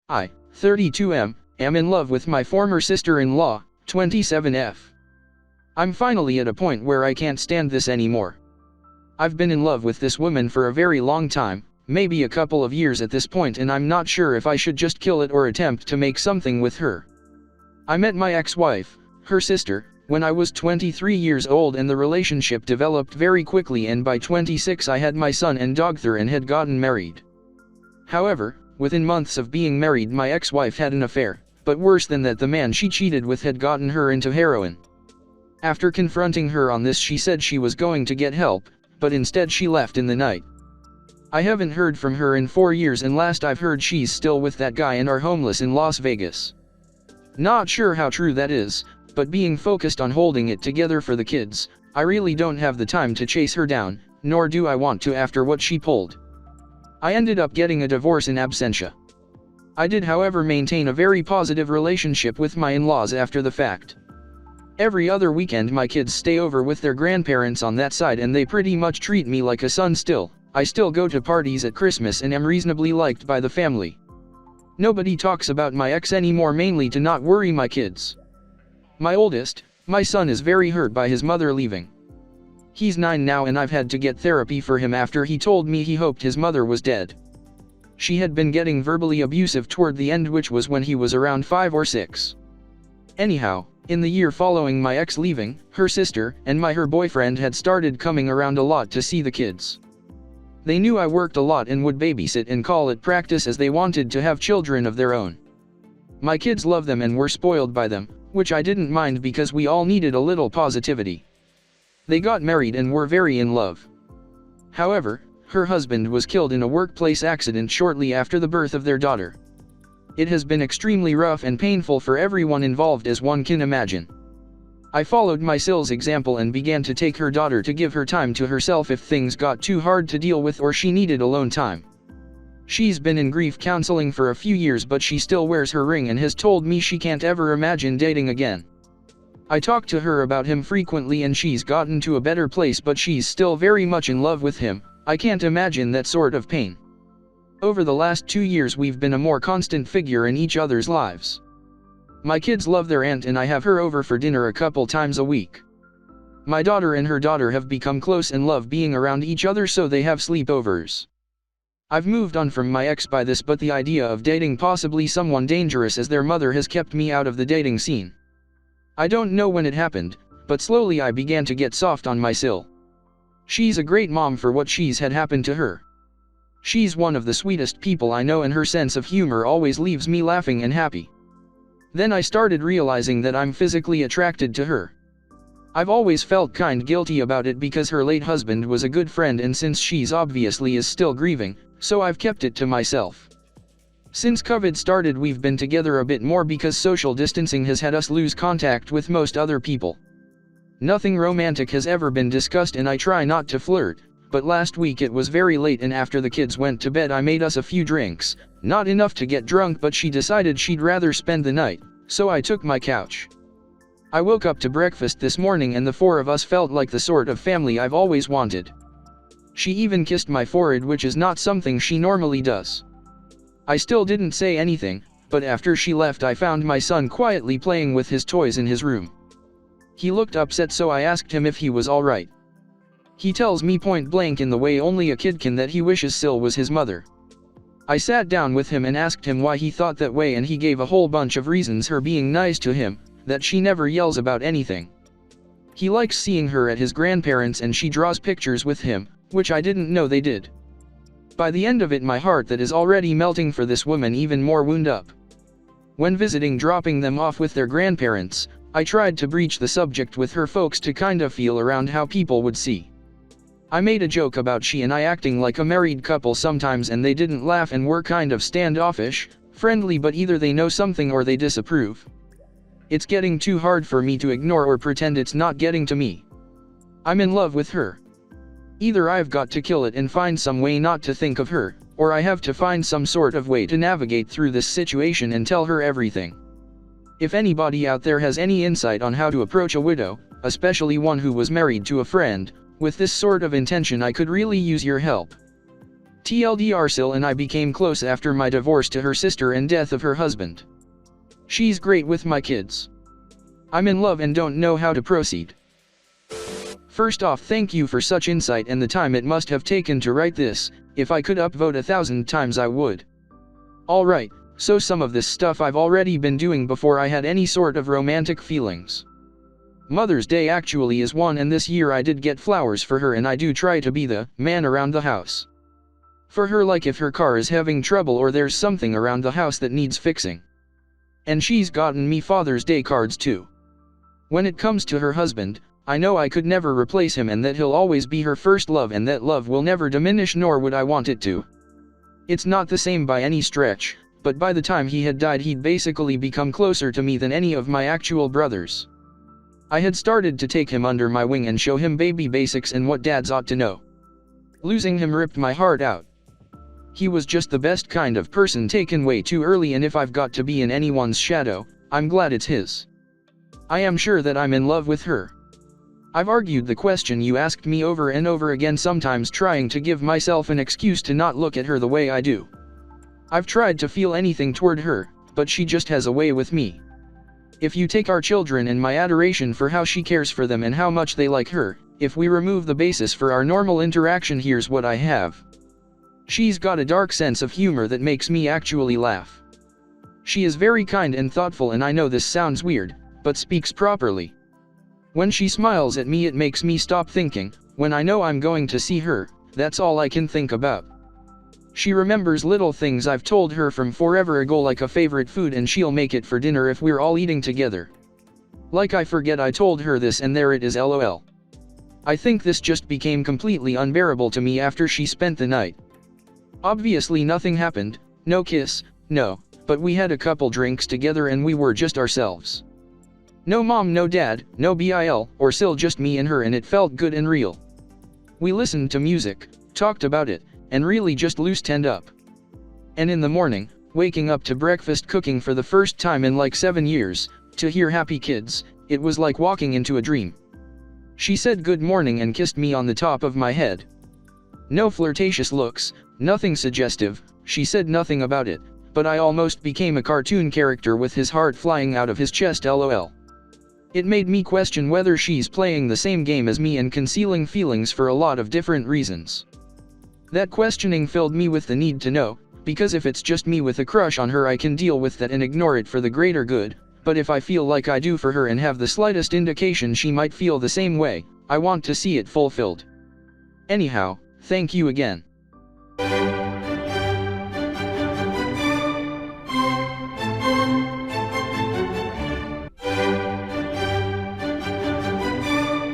I, 32M, am in love with my former sister-in-law, 27F. I'm finally at a point where I can't stand this anymore. I've been in love with this woman for a very long time, maybe a couple of years at this point, and I'm not sure if I should just kill it or attempt to make something with her. I met my ex-wife, her sister, when I was 23 years old, and the relationship developed very quickly, and by 26 I had my son and dogther and had gotten married. However, within months of being married my ex-wife had an affair, but worse than that, the man she cheated with had gotten her into heroin. After confronting her on this, she said she was going to get help, but instead she left in the night. I haven't heard from her in 4 years, and last I've heard she's still with that guy and are homeless in Las Vegas. Not sure how true that is, but being focused on holding it together for the kids, I really don't have the time to chase her down, nor do I want to after what she pulled. I ended up getting a divorce in absentia. I did, however, maintain a very positive relationship with my in-laws after the fact. Every other weekend my kids stay over with their grandparents on that side, and they pretty much treat me like a son still. I still go to parties at Christmas and am reasonably liked by the family. Nobody talks about my ex anymore, mainly to not worry my kids. My oldest, my son, is very hurt by his mother leaving. He's 9 now, and I've had to get therapy for him after he told me he hoped his mother was dead. She had been getting verbally abusive toward the end, which was when he was around 5 or 6. Anyhow, in the year following my ex leaving, her sister and her boyfriend had started coming around a lot to see the kids. They knew I worked a lot and would babysit and call it practice, as they wanted to have children of their own. My kids love them and were spoiled by them, which I didn't mind because we all needed a little positivity. They got married and were very in love. However, her husband was killed in a workplace accident shortly after the birth of their daughter. It has been extremely rough and painful for everyone involved, as one can imagine. I followed my Sil's example and began to take her daughter to give her time to herself if things got too hard to deal with or she needed alone time. She's been in grief counseling for a few years, but she still wears her ring and has told me she can't ever imagine dating again. I talk to her about him frequently and she's gotten to a better place, but she's still very much in love with him. I can't imagine that sort of pain. Over the last 2 years we've been a more constant figure in each other's lives. My kids love their aunt and I have her over for dinner a couple times a week. My daughter and her daughter have become close and love being around each other, so they have sleepovers. I've moved on from my ex by this, but the idea of dating possibly someone dangerous as their mother has kept me out of the dating scene. I don't know when it happened, but slowly I began to get soft on my Sil. She's a great mom for what she's had happen to her. She's one of the sweetest people I know, and her sense of humor always leaves me laughing and happy. Then I started realizing that I'm physically attracted to her. I've always felt kind guilty about it because her late husband was a good friend, and since she's obviously is still grieving, so I've kept it to myself. Since COVID started we've been together a bit more because social distancing has had us lose contact with most other people. Nothing romantic has ever been discussed and I try not to flirt, but last week it was very late and after the kids went to bed I made us a few drinks, not enough to get drunk, but she decided she'd rather spend the night, so I took my couch. I woke up to breakfast this morning and the 4 of us felt like the sort of family I've always wanted. She even kissed my forehead, which is not something she normally does. I still didn't say anything, but after she left I found my son quietly playing with his toys in his room. He looked upset, so I asked him if he was alright. He tells me point blank, in the way only a kid can, that he wishes Sil was his mother. I sat down with him and asked him why he thought that way, and he gave a whole bunch of reasons: her being nice to him, that she never yells about anything. He likes seeing her at his grandparents' and she draws pictures with him, which I didn't know they did. By the end of it my heart that is already melting for this woman even more wound up. When visiting, dropping them off with their grandparents, I tried to breach the subject with her folks to kind of feel around how people would see. I made a joke about she and I acting like a married couple sometimes, and they didn't laugh and were kind of standoffish, friendly, but either they know something or they disapprove. It's getting too hard for me to ignore or pretend it's not getting to me. I'm in love with her. Either I've got to kill it and find some way not to think of her, or I have to find some sort of way to navigate through this situation and tell her everything. If anybody out there has any insight on how to approach a widow, especially one who was married to a friend, with this sort of intention, I could really use your help. TLDR Sil and I became close after my divorce to her sister and death of her husband. She's great with my kids. I'm in love and don't know how to proceed. First off, thank you for such insight and the time it must have taken to write this. If I could upvote 1,000 times I would. Alright, so some of this stuff I've already been doing before I had any sort of romantic feelings. Mother's Day actually is one, and this year I did get flowers for her, and I do try to be the man around the house for her, like if her car is having trouble or there's something around the house that needs fixing. And she's gotten me Father's Day cards too. When it comes to her husband, I know I could never replace him and that he'll always be her first love, and that love will never diminish, nor would I want it to. It's not the same by any stretch, but by the time he had died he'd basically become closer to me than any of my actual brothers. I had started to take him under my wing and show him baby basics and what dads ought to know. Losing him ripped my heart out. He was just the best kind of person taken way too early, and if I've got to be in anyone's shadow, I'm glad it's his. I am sure that I'm in love with her. I've argued the question you asked me over and over again, sometimes trying to give myself an excuse to not look at her the way I do. I've tried to feel anything toward her, but she just has a way with me. If you take our children and my adoration for how she cares for them and how much they like her, if we remove the basis for our normal interaction, here's what I have. She's got a dark sense of humor that makes me actually laugh. She is very kind and thoughtful, and I know this sounds weird, but speaks properly. When she smiles at me it makes me stop thinking. When I know I'm going to see her, that's all I can think about. She remembers little things I've told her from forever ago, like a favorite food, and she'll make it for dinner if we're all eating together. Like I forget I told her this and there it is, lol. I think this just became completely unbearable to me after she spent the night. Obviously nothing happened, no kiss, no, but we had a couple drinks together and we were just ourselves. No mom, no dad, no Bil or Sil, just me and her, and it felt good and real. We listened to music, talked about it, and really just loosened up. And in the morning, waking up to breakfast cooking for the first time in like 7 years, to hear happy kids, it was like walking into a dream. She said good morning and kissed me on the top of my head. No flirtatious looks, nothing suggestive, she said nothing about it, but I almost became a cartoon character with his heart flying out of his chest, lol. It made me question whether she's playing the same game as me and concealing feelings for a lot of different reasons. That questioning filled me with the need to know, because if it's just me with a crush on her I can deal with that and ignore it for the greater good, but if I feel like I do for her and have the slightest indication she might feel the same way, I want to see it fulfilled. Anyhow, thank you again.